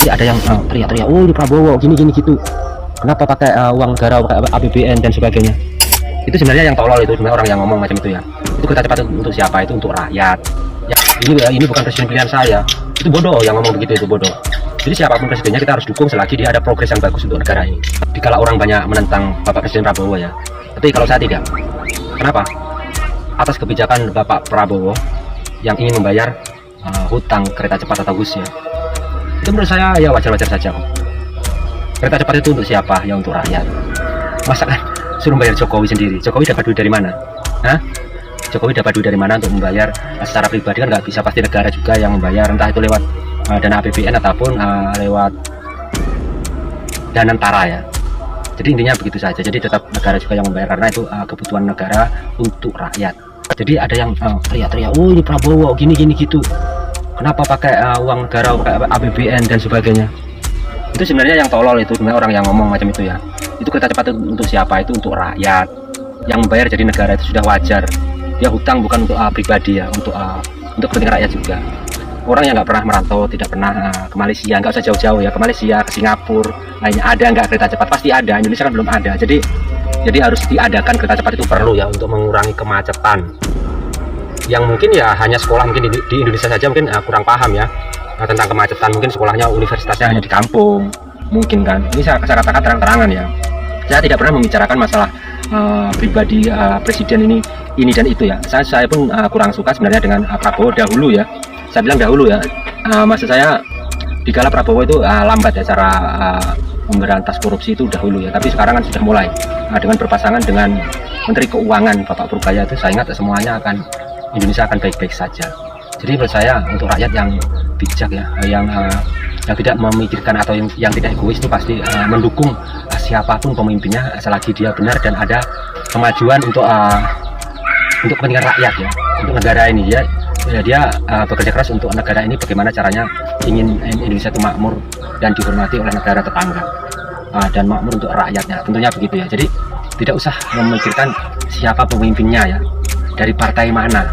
Jadi ada yang teriak-teriak, oh ini Prabowo gini gitu, kenapa pakai uang negara, pakai APBN dan sebagainya. Itu sebenarnya yang tolol, itu sebenarnya orang yang ngomong macam itu ya. Itu kereta cepat untuk siapa? Itu untuk rakyat ya. Ini bukan presiden pilihan saya. Itu bodoh yang ngomong begitu, itu bodoh. Jadi siapapun presidennya kita harus dukung selagi dia ada progres yang bagus untuk negara ini. Dikala orang banyak menentang Bapak Presiden Prabowo ya, tapi kalau saya tidak. Kenapa? Atas kebijakan Bapak Prabowo yang ingin membayar hutang kereta cepat atau bus ya, itu menurut saya ya wajar-wajar saja. Kereta cepat itu untuk siapa? Ya untuk rakyat. Masa kan suruh bayar Jokowi sendiri? Jokowi dapat duit dari mana? Hah? Jokowi dapat duit dari mana untuk membayar secara pribadi? Kan nggak bisa, pasti negara juga yang membayar, entah itu lewat dana APBN ataupun lewat dana antara ya. Jadi intinya begitu saja. Jadi tetap negara juga yang membayar karena itu kebutuhan negara untuk rakyat. Jadi ada yang teriak-teriak, oh ini Prabowo gini gitu, kenapa pakai uang negara, pakai APBN dan sebagainya. Itu sebenarnya yang tolol, itu sebenarnya orang yang ngomong macam itu ya. Itu kereta cepat itu untuk siapa? Itu untuk rakyat. Yang membayar jadi negara itu sudah wajar. Dia hutang bukan untuk pribadi ya, untuk kepentingan rakyat juga. Orang yang nggak pernah merantau, tidak pernah ke Malaysia, nggak usah jauh-jauh ya, ke Malaysia, ke Singapura, lainnya ada nggak kereta cepat? Pasti ada. Indonesia kan belum ada. Jadi harus diadakan kereta cepat, itu perlu ya untuk mengurangi kemacetan. Yang mungkin ya hanya sekolah mungkin di Indonesia saja mungkin kurang paham ya tentang kemacetan. Mungkin sekolahnya, universitasnya hanya di kampung, mungkin kan. Ini saya katakan terang-terangan ya. Saya tidak pernah membicarakan masalah pribadi presiden ini dan itu ya. Saya pun kurang suka sebenarnya dengan Prabowo dahulu ya. Saya bilang dahulu ya. Maksud saya dikala Prabowo itu lambat ya cara memberantas korupsi itu dahulu ya. Tapi sekarang kan sudah mulai dengan berpasangan dengan Menteri Keuangan Bapak Purbaya itu, saya ingat semuanya Indonesia akan baik-baik saja. Jadi menurut saya untuk rakyat yang bijak ya, yang tidak memikirkan atau yang tidak egois itu pasti mendukung siapapun pemimpinnya selagi dia benar dan ada kemajuan untuk kepentingan rakyat ya, untuk negara ini ya. Dia bekerja keras untuk negara ini, bagaimana caranya ingin Indonesia itu makmur dan dihormati oleh negara tetangga dan makmur untuk rakyatnya, tentunya begitu ya. Jadi tidak usah memikirkan siapa pemimpinnya ya, dari partai mana.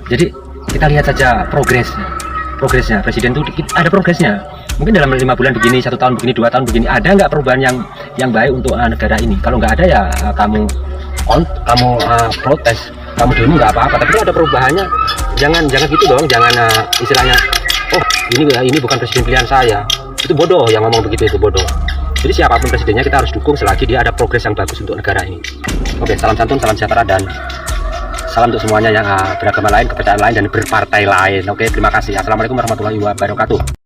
Jadi kita lihat saja progresnya presiden itu ada progresnya. Mungkin dalam 5 bulan begini, 1 tahun begini, 2 tahun begini, ada nggak perubahan yang baik untuk negara ini? Kalau nggak ada ya kamu protes, kamu demo nggak apa-apa, tapi ada perubahannya. Jangan gitu dong, jangan istilahnya, oh ini bukan presiden pilihan saya. Itu bodoh yang ngomong begitu, itu bodoh. Jadi siapapun presidennya kita harus dukung selagi dia ada progres yang bagus untuk negara ini. Oke, salam santun, salam sejahtera, dan salam untuk semuanya yang beragama lain, kepercayaan lain, dan berpartai lain. Oke, terima kasih. Assalamualaikum warahmatullahi wabarakatuh.